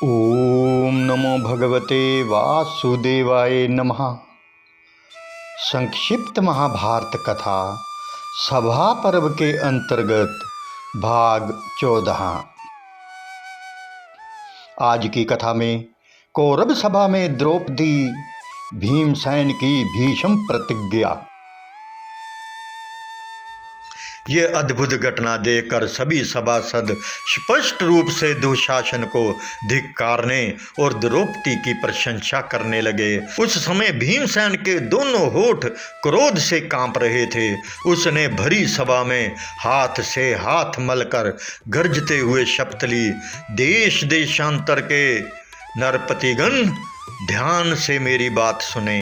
ओम नमो भगवते वासुदेवाय नमः। संक्षिप्त महाभारत कथा सभा पर्व के अंतर्गत भाग 14। आज की कथा में कौरव सभा में द्रौपदी भीमसेन की भीषम प्रतिज्ञा। ये अद्भुत घटना देखकर सभी सभासद स्पष्ट रूप से दुशासन को धिक्कारने और द्रौपदी की प्रशंसा करने लगे। उस समय भीमसेन के दोनों होठ क्रोध से कांप रहे थे। उसने भरी सभा में हाथ से हाथ मलकर गरजते हुए शपथ ली, देश देशांतर के नरपतिगण ध्यान से मेरी बात सुने।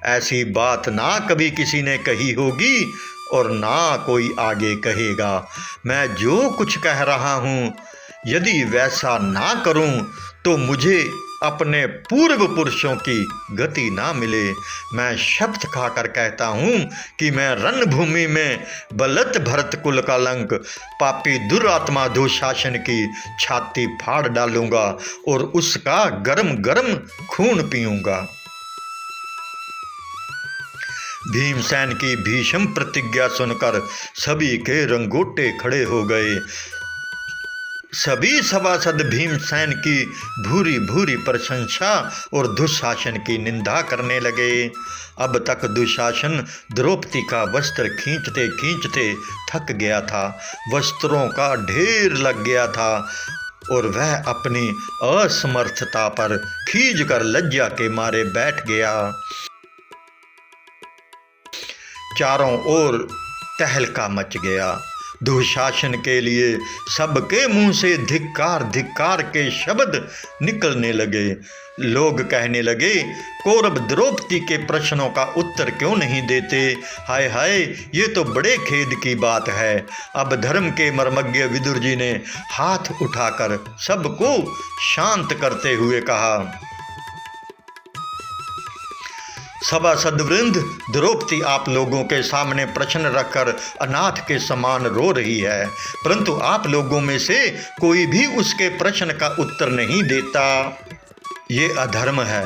ऐसी बात ना कभी किसी ने कही होगी और ना कोई आगे कहेगा। मैं जो कुछ कह रहा हूँ, यदि वैसा ना करूँ तो मुझे अपने पूर्व पुरुषों की गति ना मिले। मैं शपथ खाकर कहता हूँ कि मैं रणभूमि में बलत भरत कुल का लंक पापी दुरात्मा दुशासन की छाती फाड़ डालूंगा और उसका गरम गरम खून पीऊंगा। भीमसेन की भीषम प्रतिज्ञा सुनकर सभी के रंगोटे खड़े हो गए। सभी सभासद भीमसेन की भूरी भूरी प्रशंसा और दुशासन की निंदा करने लगे। अब तक दुशासन द्रौपदी का वस्त्र खींचते खींचते थक गया था। वस्त्रों का ढेर लग गया था और वह अपनी असमर्थता पर खींचकर लज्जा के मारे बैठ गया। चारों ओर तहलका मच गया। दुशासन के लिए सबके मुंह से धिक्कार धिक्कार के शब्द निकलने लगे। लोग कहने लगे, कौरव द्रौपदी के प्रश्नों का उत्तर क्यों नहीं देते? हाय हाय, ये तो बड़े खेद की बात है। अब धर्म के मर्मज्ञ विदुर जी ने हाथ उठाकर सबको शांत करते हुए कहा, सभासद वृंद, द्रौपदी आप लोगों के सामने प्रश्न रखकर अनाथ के समान रो रही है, परंतु आप लोगों में से कोई भी उसके प्रश्न का उत्तर नहीं देता। ये अधर्म है।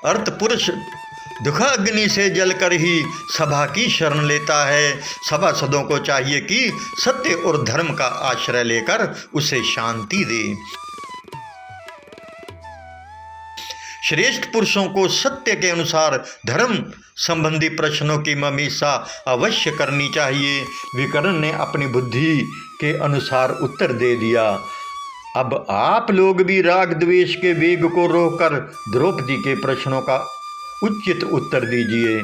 अर्थ पुरुष दुखाग्नि से जलकर ही सभा की शरण लेता है। सभासदों को चाहिए कि सत्य और धर्म का आश्रय लेकर उसे शांति दे। श्रेष्ठ पुरुषों को सत्य के अनुसार धर्म संबंधी प्रश्नों की मीमांसा अवश्य करनी चाहिए। विकर्ण ने अपनी बुद्धि के अनुसार उत्तर दे दिया। अब आप लोग भी राग द्वेष के वेग को रोककर द्रौपदी के प्रश्नों का उचित उत्तर दीजिए।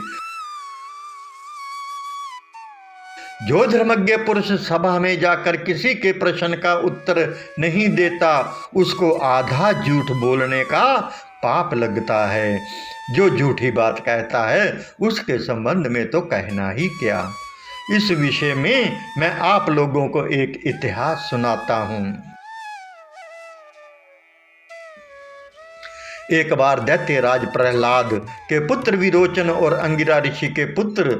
जो धर्मज्ञ पुरुष सभा में जाकर किसी के प्रश्न का उत्तर नहीं देता, उसको आधा झूठ बोलने का पाप लगता है। जो झूठी बात कहता है उसके संबंध में तो कहना ही क्या। इस विषय में मैं आप लोगों को एक इतिहास सुनाता हूँ। एक बार दैत्यराज प्रहलाद के पुत्र विरोचन और अंगिरा ऋषि के पुत्र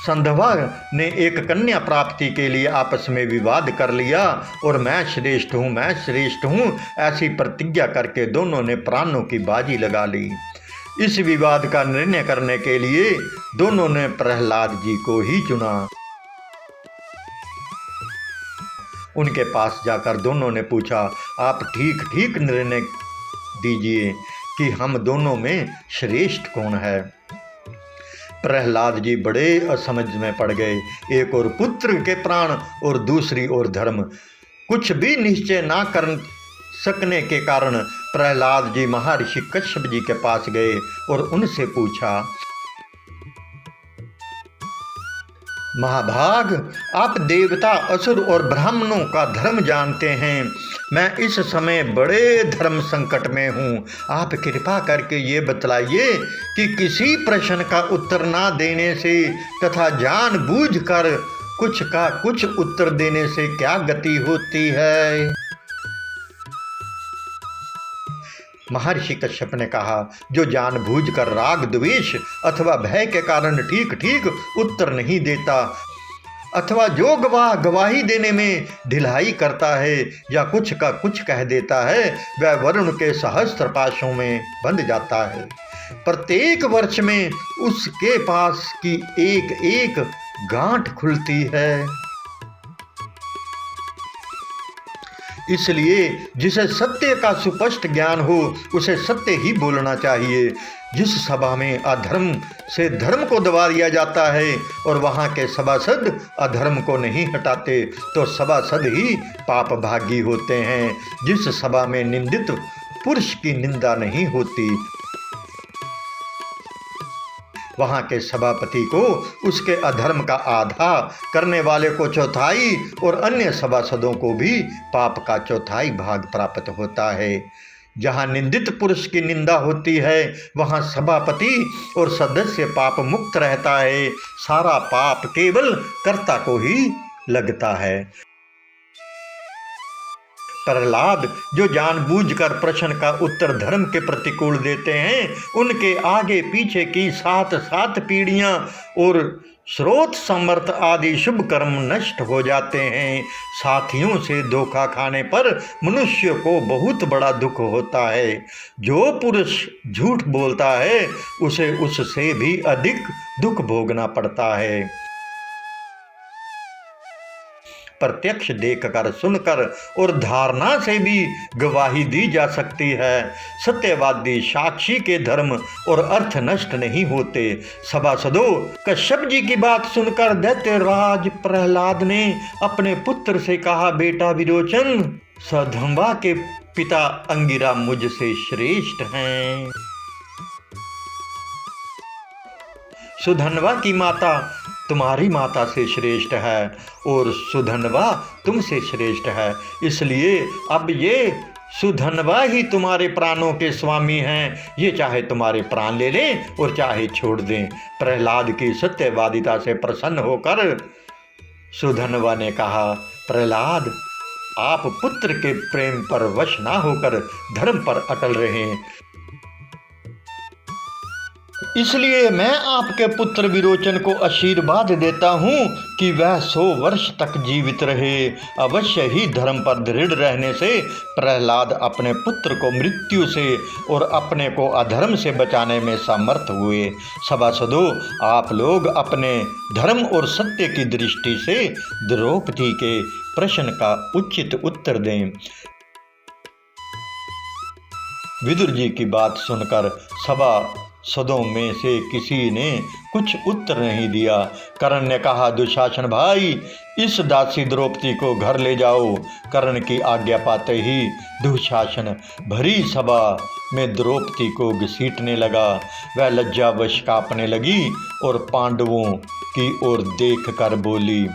संधवा ने एक कन्या प्राप्ति के लिए आपस में विवाद कर लिया और मैं श्रेष्ठ हूँ ऐसी प्रतिज्ञा करके दोनों ने प्राणों की बाजी लगा ली। इस विवाद का निर्णय करने के लिए दोनों ने प्रहलाद जी को ही चुना। उनके पास जाकर दोनों ने पूछा, आप ठीक ठीक निर्णय दीजिए कि हम दोनों में श्रेष्ठ कौन है। प्रहलाद जी बड़े असमझ में पड़ गए। एक और पुत्र के प्राण और दूसरी ओर धर्म, कुछ भी निश्चय ना कर सकने के कारण प्रहलाद जी महर्षि कश्यप जी के पास गए और उनसे पूछा, महाभाग, आप देवता, असुर और ब्राह्मणों का धर्म जानते हैं। मैं इस समय बड़े धर्म संकट में हूँ। आप कृपा करके ये बतलाइए कि किसी प्रश्न का उत्तर ना देने से तथा जानबूझकर कुछ का कुछ उत्तर देने से क्या गति होती है। महर्षि कश्यप ने कहा, जो जानबूझकर राग द्वेष अथवा भय के कारण ठीक ठीक उत्तर नहीं देता, अथवा जो गवाह गवाही देने में ढिलाई करता है या कुछ का कुछ कह देता है, वह वरुण के सहस्त्र पाशों में बंध जाता है। प्रत्येक वर्ष में उसके पास की एक एक गांठ खुलती है। इसलिए जिसे सत्य का सुस्पष्ट ज्ञान हो उसे सत्य ही बोलना चाहिए। जिस सभा में अधर्म से धर्म को दबा दिया जाता है और वहाँ के सभासद अधर्म को नहीं हटाते तो सभासद ही पाप भागी होते हैं। जिस सभा में निंदित पुरुष की निंदा नहीं होती वहाँ के सभापति को उसके अधर्म का आधा, करने वाले को चौथाई और अन्य सभासदों को भी पाप का चौथाई भाग प्राप्त होता है। जहाँ निंदित पुरुष की निंदा होती है वहाँ सभापति और सदस्य पाप मुक्त रहता है। सारा पाप केवल कर्ता को ही लगता है। प्रहलाद जो जानबूझकर प्रश्न का उत्तर धर्म के प्रतिकूल देते हैं, उनके आगे पीछे की 7 पीढ़ियां और स्रोत समर्थ आदि शुभ कर्म नष्ट हो जाते हैं। साथियों से धोखा खाने पर मनुष्य को बहुत बड़ा दुख होता है। जो पुरुष झूठ बोलता है उसे उससे भी अधिक दुख भोगना पड़ता है। प्रत्यक्ष देखकर, सुनकर और धारणा से भी गवाही दी जा सकती है। सत्यवादी साक्षी के धर्म और अर्थ नष्ट नहीं होते। सभासदों, कश्यप जी की बात सुनकर दैत्यराज प्रहलाद ने अपने पुत्र से कहा, बेटा विरोचन, सधम्बा के पिता अंगिरा मुझसे श्रेष्ठ हैं। सुधन्वा की माता तुम्हारी माता से श्रेष्ठ है और सुधन्वा तुमसे श्रेष्ठ है। इसलिए अब ये सुधन्वा ही तुम्हारे प्राणों के स्वामी हैं। ये चाहे तुम्हारे प्राण ले लें और चाहे छोड़ दें। प्रहलाद की सत्यवादिता से प्रसन्न होकर सुधन्वा ने कहा, प्रहलाद, आप पुत्र के प्रेम पर वश ना होकर धर्म पर अटल रहें। इसलिए मैं आपके पुत्र विरोचन को आशीर्वाद देता हूँ कि वह 100 वर्ष तक जीवित रहे। अवश्य ही धर्म पर दृढ़ रहने से प्रहलाद अपने पुत्र को मृत्यु से और अपने को अधर्म से बचाने में समर्थ हुए। सभासदों, आप लोग अपने धर्म और सत्य की दृष्टि से द्रौपदी के प्रश्न का उचित उत्तर दें। विदुर जी की बात सुनकर सभासदों में से किसी ने कुछ उत्तर नहीं दिया। कर्ण ने कहा, दुशासन भाई, इस दासी द्रौपदी को घर ले जाओ। कर्ण की आज्ञा पाते ही दुशासन भरी सभा में द्रौपदी को घसीटने लगा। वह लज्जावश कांपने लगी और पांडवों की ओर देखकर बोली,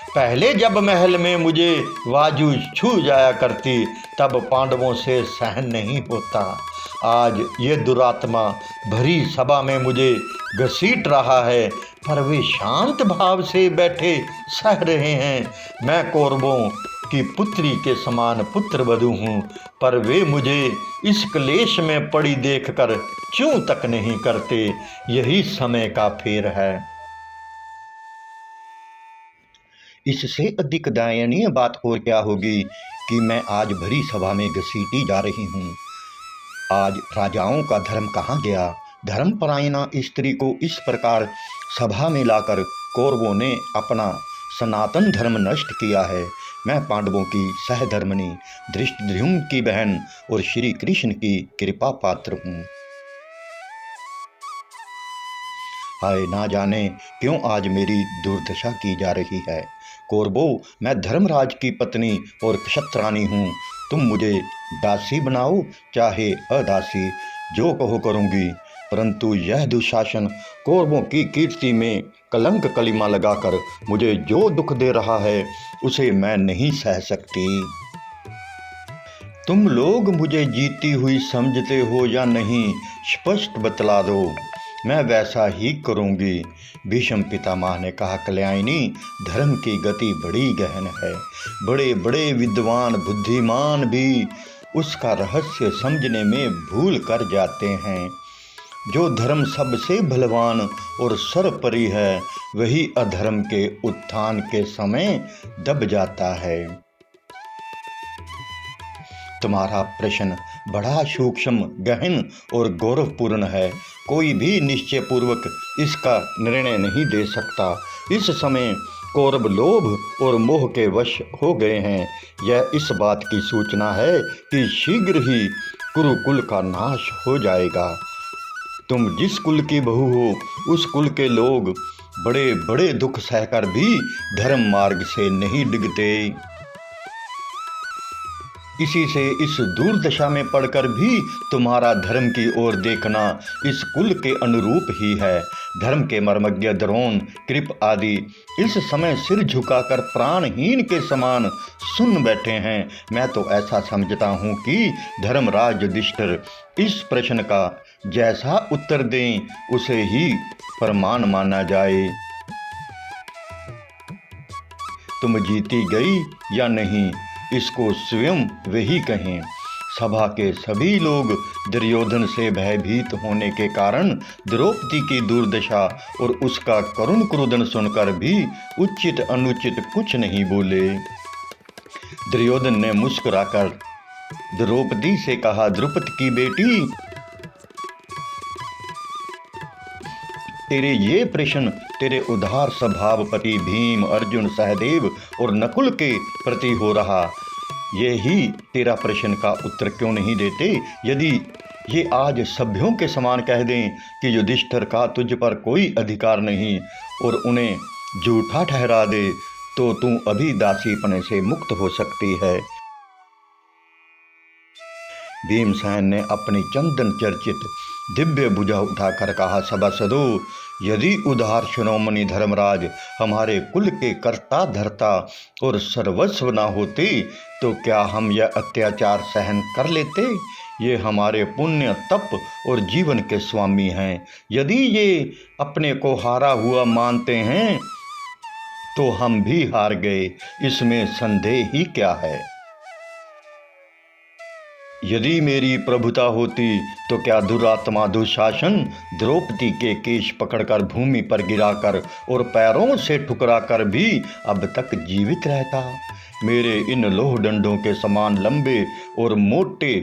पहले जब महल में मुझे वाजू छू जाया करती तब पांडवों से सहन नहीं होता। आज ये दुरात्मा भरी सभा में मुझे घसीट रहा है, पर वे शांत भाव से बैठे सह रहे हैं। मैं कौरवों की पुत्री के समान पुत्र वधू हूँ, पर वे मुझे इस क्लेश में पड़ी देखकर चूं तक नहीं करते। यही समय का फेर है। इससे अधिक दयनीय बात और क्या होगी कि मैं आज भरी सभा में घसीटी जा रही हूँ। आज राजाओं का धर्म कहाँ गया। धर्मपरायणा स्त्री को इस प्रकार सभा में लाकर कौरवों ने अपना सनातन धर्म नष्ट किया है। मैं पांडवों की सहधर्मिणी, धृष्टद्युम्न की बहन और श्री कृष्ण की कृपा पात्र हूँ। हाय, ना जाने क्यों आज मेरी दुर्दशा की जा रही है। कौरवों, मैं धर्मराज की पत्नी और क्षत्राणी हूँ। तुम मुझे दासी बनाओ चाहे अदासी, जो कहो करूँगी। परंतु यह दुशासन कौरवों की कीर्ति में कलंक कलिमा लगाकर मुझे जो दुख दे रहा है उसे मैं नहीं सह सकती। तुम लोग मुझे जीती हुई समझते हो या नहीं, स्पष्ट बतला दो, मैं वैसा ही करूँगी। भीष्म पितामह ने कहा, कल्याणी, धर्म की गति बड़ी गहन है। बड़े बड़े विद्वान बुद्धिमान भी उसका रहस्य समझने में भूल कर जाते हैं। जो धर्म सबसे बलवान और सर्वोपरि है, वही अधर्म के उत्थान के समय दब जाता है। तुम्हारा प्रश्न बड़ा सूक्ष्म, गहन और गौरवपूर्ण है। कोई भी निश्चय पूर्वक इसका निर्णय नहीं दे सकता। इस समय कौरव लोभ और मोह के वश हो गए हैं। यह इस बात की सूचना है कि शीघ्र ही कुरुकुल का नाश हो जाएगा। तुम जिस कुल की बहू हो, उस कुल के लोग बड़े बड़े दुख सहकर भी धर्म मार्ग से नहीं डिगते। इसी से इस दुर्दशा में पड़कर भी तुम्हारा धर्म की ओर देखना इस कुल के अनुरूप ही है। धर्म के मर्मज्ञ द्रोण, कृप आदि इस समय सिर झुकाकर प्राणहीन के समान सुन बैठे हैं। मैं तो ऐसा समझता हूँ कि धर्मराज युधिष्ठिर इस प्रश्न का जैसा उत्तर दें, उसे ही प्रमाण माना जाए। तुम जीती गई या नहीं, इसको स्वयं वही कहें। सभा के सभी लोग दुर्योधन से भयभीत होने के कारण द्रौपदी की दुर्दशा और उसका करुण क्रोधन सुनकर भी उचित अनुचित कुछ नहीं बोले। दुर्योधन ने मुस्कुराकर द्रौपदी से कहा, द्रुपद की बेटी, तेरे ये प्रश्न तेरे उदार स्वभावपति भीम, अर्जुन, सहदेव और नकुल के प्रति हो रहा। ये ही तेरा प्रश्न का उत्तर क्यों नहीं देते? यदि ये आज सभ्यों के समान कह दें कि युधिष्ठिर का तुझ पर कोई अधिकार नहीं और उन्हें झूठा ठहरा दे, तो तू अभी दासीपने से मुक्त हो सकती है। भीमसेन ने अपनी चंदन चर्चित दिव्य भुजा उठाकर कहा, सभासदों, यदि उदार शिरोमणि धर्मराज हमारे कुल के कर्ता धर्ता और सर्वस्व न होते, तो क्या हम यह अत्याचार सहन कर लेते? ये हमारे पुण्य, तप और जीवन के स्वामी हैं। यदि ये अपने को हारा हुआ मानते हैं, तो हम भी हार गए, इसमें संदेह ही क्या है? यदि मेरी प्रभुता होती, तो क्या दुरात्मा दुशासन द्रौपदी के केश पकड़कर भूमि पर गिराकर और पैरों से ठुकराकर भी अब तक जीवित रहता? मेरे इन लोह डंडों के समान लंबे और मोटे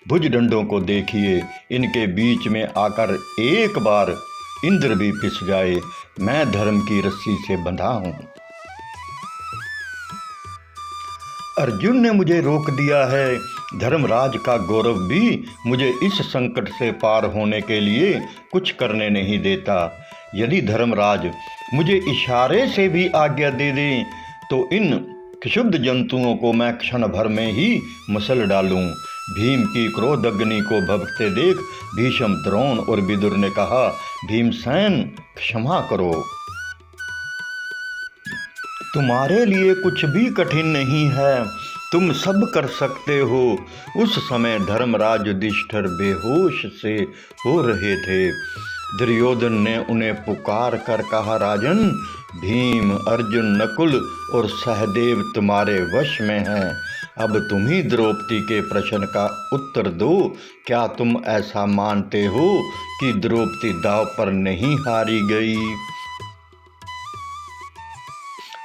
भुज डंडों को देखिए। इनके बीच में आकर एक बार इंद्र भी पिस जाए। मैं धर्म की रस्सी से बंधा हूँ। अर्जुन ने मुझे रोक दिया है। धर्मराज का गौरव भी मुझे इस संकट से पार होने के लिए कुछ करने नहीं देता। यदि धर्मराज मुझे इशारे से भी आज्ञा दे दें, तो इन क्षुब्ध जंतुओं को मैं क्षण भर में ही मसल डालूं। भीम की क्रोध अग्नि को भभकते देख भीष्म, द्रोण और विदुर ने कहा, भीमसेन, क्षमा करो, तुम्हारे लिए कुछ भी कठिन नहीं है, तुम सब कर सकते हो। उस समय धर्मराज युधिष्ठिर बेहोश से हो रहे थे। दुर्योधन ने उन्हें पुकार कर कहा, राजन, भीम, अर्जुन, नकुल और सहदेव तुम्हारे वश में हैं। अब तुम ही द्रौपदी के प्रश्न का उत्तर दो। क्या तुम ऐसा मानते हो कि द्रौपदी दांव पर नहीं हारी गई?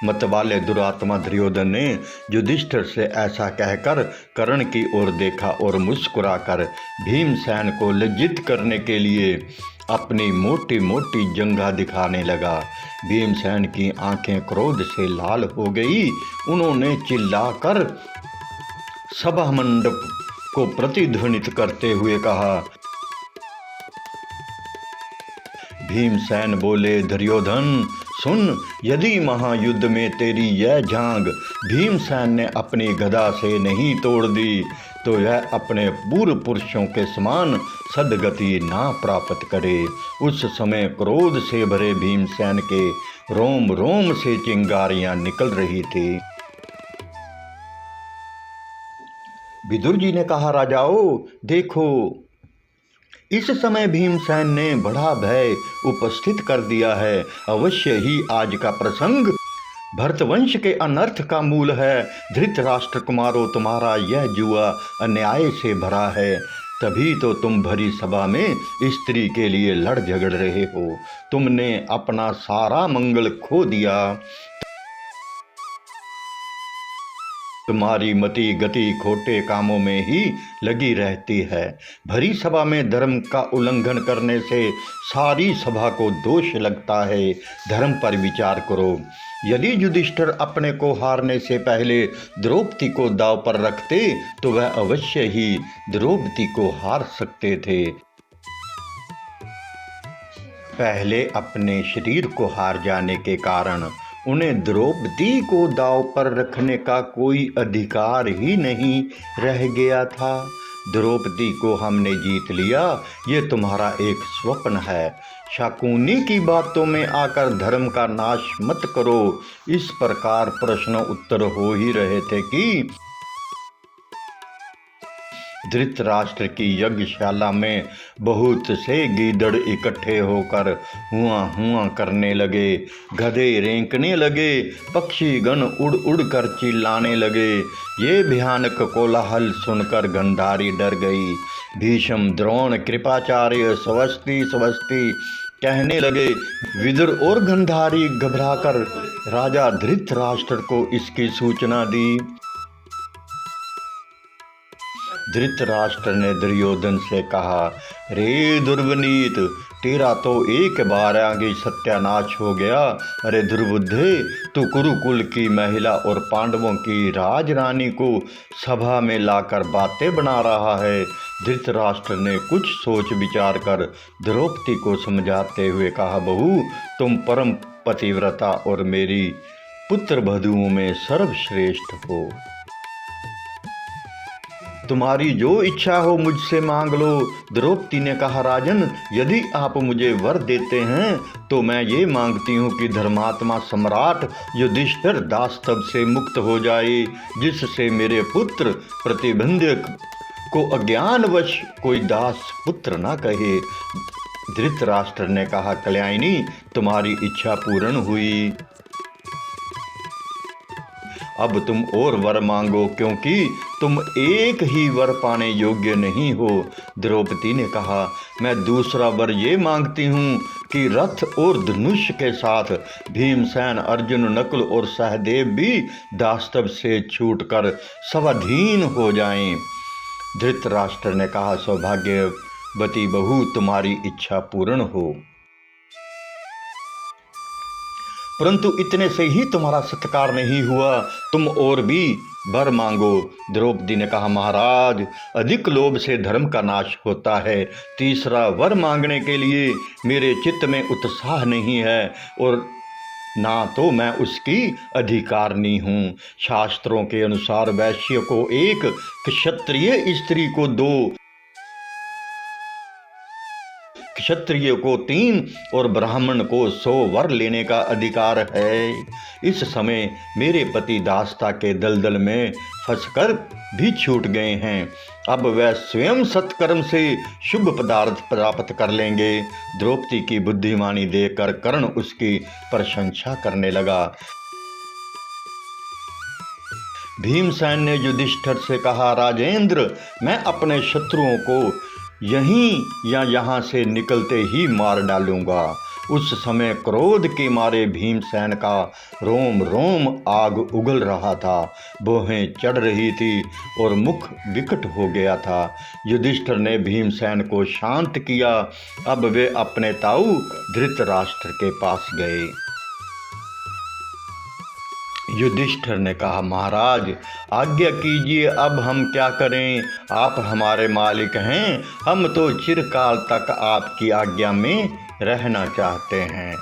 मतवाले दुरात्मा दुर्योधन ने युधिष्ठिर से ऐसा कहकर कर्ण की ओर देखा और मुस्कुराकर भीमसेन को लज्जित करने के लिए अपनी मोटी मोटी जंघा दिखाने लगा। भीमसेन की आंखें क्रोध से लाल हो गई। उन्होंने चिल्लाकर सभा मंडप को प्रतिध्वनित करते हुए कहा। भीमसेन बोले, दुर्योधन सुन, यदि महायुद्ध में तेरी यह जांघ भीमसेन ने अपनी गदा से नहीं तोड़ दी, तो यह अपने पूर्व पुरुषों के समान सद्गति ना प्राप्त करे। उस समय क्रोध से भरे भीमसेन के रोम रोम से चिंगारियां निकल रही थी। विदुर जी ने कहा, राजाओं, देखो, इस समय भीमसेन ने बड़ा भय उपस्थित कर दिया है। अवश्य ही आज का प्रसंग भरतवंश के अनर्थ का मूल है। धृतराष्ट्र कुमारों, तुम्हारा यह जुआ अन्याय से भरा है। तभी तो तुम भरी सभा में स्त्री के लिए लड़ झगड़ रहे हो। तुमने अपना सारा मंगल खो दिया। तुम्हारी मति गति खोटे कामों में ही लगी रहती है। भरी सभा में धर्म का उल्लंघन करने से सारी सभा को दोष लगता है। धर्म पर विचार करो। यदि युधिष्ठिर अपने को हारने से पहले द्रौपदी को दांव पर रखते तो वह अवश्य ही द्रौपदी को हार सकते थे। पहले अपने शरीर को हार जाने के कारण उन्हें द्रौपदी को दांव पर रखने का कोई अधिकार ही नहीं रह गया था। द्रौपदी को हमने जीत लिया, ये तुम्हारा एक स्वप्न है। शकुनी की बातों में आकर धर्म का नाश मत करो। इस प्रकार प्रश्न उत्तर हो ही रहे थे कि धृतराष्ट्र की यज्ञशाला में बहुत से गीदड़ इकट्ठे होकर हुआ हुआ करने लगे। गधे रेंकने लगे, पक्षी गण उड़ उड़ कर चिल्लाने लगे। ये भयानक कोलाहल सुनकर गंधारी डर गई। भीष्म, द्रोण, कृपाचार्य स्वस्ति स्वस्ति कहने लगे। विदुर और गंधारी घबराकर राजा धृतराष्ट्र को इसकी सूचना दी। धृतराष्ट्र ने दुर्योधन से कहा, रे दुर्विनीत, तेरा तो एक बार आगे सत्यानाश हो गया। अरे दुर्बुद्धे, तू कुरुकुल की महिला और पांडवों की राजरानी को सभा में लाकर बातें बना रहा है। धृतराष्ट्र ने कुछ सोच विचार कर द्रौपदी को समझाते हुए कहा, बहू, तुम परम पतिव्रता और मेरी पुत्र वधुओं में सर्वश्रेष्ठ हो। तुम्हारी जो इच्छा हो मुझसे मांग लो। द्रौपदी ने कहा, राजन, यदि आप मुझे वर देते हैं तो मैं ये मांगती हूँ कि धर्मात्मा सम्राट युधिष्ठिर दास्तव से मुक्त हो जाए, जिससे मेरे पुत्र प्रतिबंधक को अज्ञानवश कोई दास पुत्र न कहे। धृतराष्ट्र ने कहा, कल्याणी, तुम्हारी इच्छा पूर्ण हुई। अब तुम और वर मांगो, क्योंकि तुम एक ही वर पाने योग्य नहीं हो। द्रौपदी ने कहा, मैं दूसरा वर ये मांगती हूँ कि रथ और धनुष के साथ भीमसेन, अर्जुन, नकुल और सहदेव भी दास्तव से छूटकर स्वाधीन हो जाएं। धृतराष्ट्र ने कहा, सौभाग्यवती बहू, तुम्हारी इच्छा पूर्ण हो, परंतु इतने से ही तुम्हारा सत्कार नहीं हुआ, तुम और भी वर मांगो। द्रौपदी ने कहा, महाराज, अधिक लोभ से धर्म का नाश होता है। तीसरा वर मांगने के लिए मेरे चित्त में उत्साह नहीं है और ना तो मैं उसकी अधिकारनी हूँ। शास्त्रों के अनुसार वैश्य को एक, क्षत्रिय स्त्री को 2, क्षत्रिय को 3 और ब्राह्मण को 100 वर लेने का अधिकार है। इस समय मेरे पति दास्ता के दलदल में फंसकर भी छूट गए हैं। अब वह स्वयं सत्कर्म से शुभ पदार्थ प्राप्त कर लेंगे। द्रौपदी की बुद्धिमानी देखकर कर्ण उसकी प्रशंसा करने लगा। भीमसेन ने युधिष्ठिर से कहा, राजेंद्र, मैं अपने शत्रुओं को यहीं या यहाँ से निकलते ही मार डालूंगा। उस समय क्रोध के मारे भीमसेन का रोम रोम आग उगल रहा था, भौहें चढ़ रही थी और मुख विकट हो गया था। युधिष्ठिर ने भीमसेन को शांत किया। अब वे अपने ताऊ धृतराष्ट्र के पास गए। युधिष्ठिर ने कहा, महाराज, आज्ञा कीजिए, अब हम क्या करें? आप हमारे मालिक हैं, हम तो चिरकाल तक आपकी आज्ञा में रहना चाहते हैं।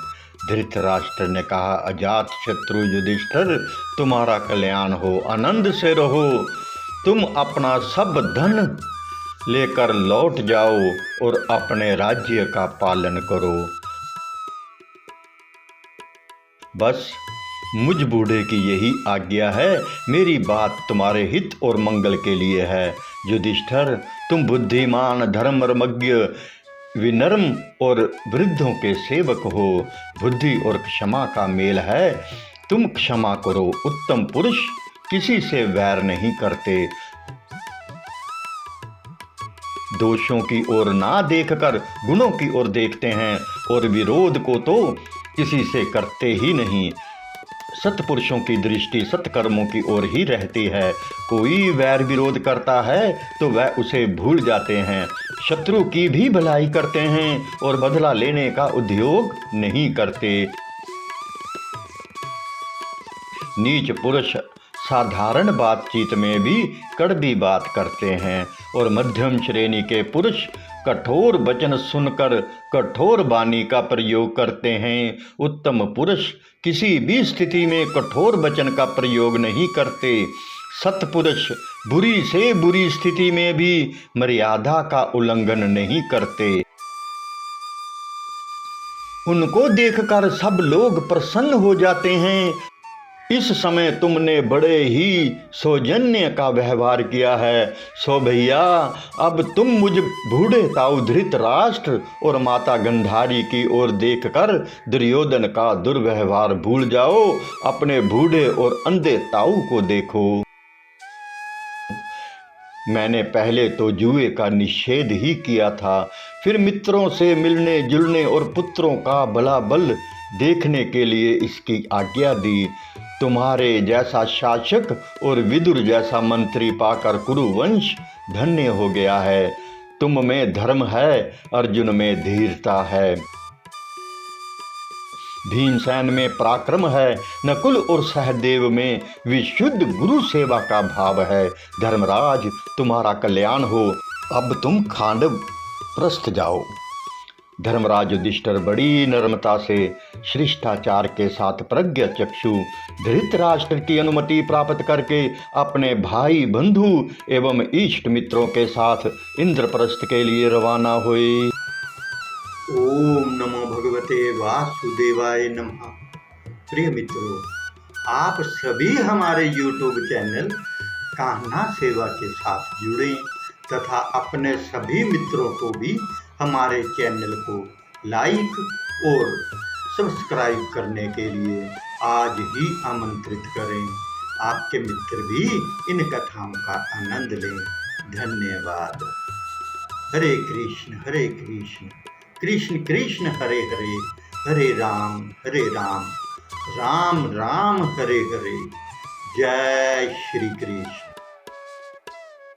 धृतराष्ट्र ने कहा, अजात शत्रु युधिष्ठिर, तुम्हारा कल्याण हो, आनंद से रहो। तुम अपना सब धन लेकर लौट जाओ और अपने राज्य का पालन करो। बस मुझ बूढ़े की यही आज्ञा है। मेरी बात तुम्हारे हित और मंगल के लिए है। युधिष्ठिर, तुम बुद्धिमान, धर्मज्ञ, विनम्र और वृद्धों के सेवक हो। बुद्धि और क्षमा का मेल है, तुम क्षमा करो। उत्तम पुरुष किसी से वैर नहीं करते। दोषों की ओर ना देखकर गुणों की ओर देखते हैं और विरोध को तो किसी से करते ही नहीं। सत्पुरुषों की दृष्टि सत्कर्मों की ओर ही रहती है। कोई वैर विरोध करता है तो वह उसे भूल जाते हैं, शत्रु की भी भलाई करते हैं और बदला लेने का उद्योग नहीं करते। नीच पुरुष साधारण बातचीत में भी कड़वी बात करते हैं और मध्यम श्रेणी के पुरुष कठोर वचन सुनकर कठोर वाणी का प्रयोग करते हैं। उत्तम पुरुष किसी भी स्थिति में कठोर वचन का प्रयोग नहीं करते। सत्पुरुष बुरी से बुरी स्थिति में भी मर्यादा का उल्लंघन नहीं करते। उनको देखकर सब लोग प्रसन्न हो जाते हैं। इस समय तुमने बड़े ही सौजन्य का व्यवहार किया है। सो भैया, अब तुम मुझ बूढ़े ताऊ धृतराष्ट्र और माता गंधारी की ओर देखकर दुर्योधन का दुर्व्यवहार भूल जाओ। अपने बूढ़े और अंधे ताऊ को देखो। मैंने पहले तो जुए का निषेध ही किया था, फिर मित्रों से मिलने जुलने और पुत्रों का भला बल देखने के लिए इसकी आज्ञा दी। तुम्हारे जैसा शासक और विदुर जैसा मंत्री पाकर कुरुवंश धन्य हो गया है। तुम में धर्म है, अर्जुन में धीरता है, भीमसेन में पराक्रम है, नकुल और सहदेव में विशुद्ध गुरु सेवा का भाव है। धर्मराज, तुम्हारा कल्याण हो। अब तुम खांडव प्रस्थ जाओ। धर्मराज युधिष्ठिर बड़ी नम्रता से शिष्टाचार के साथ प्रज्ञा चक्षु धृतराष्ट्र की अनुमति प्राप्त करके अपने भाई बंधु एवं इष्ट मित्रों के साथ इंद्रप्रस्थ के लिए रवाना हुए। ओम नमो भगवते वासुदेवाय नमः। प्रिय मित्रों, आप सभी हमारे YouTube चैनल कान्हा सेवा के साथ जुड़ें तथा अपने सभी मित्रों को भी हमारे चैनल को लाइक और सब्सक्राइब करने के लिए आज ही आमंत्रित करें। आपके मित्र भी इन कथाओं का आनंद लें। धन्यवाद। हरे कृष्ण कृष्ण कृष्ण हरे हरे, हरे राम राम राम हरे हरे। जय श्री कृष्ण।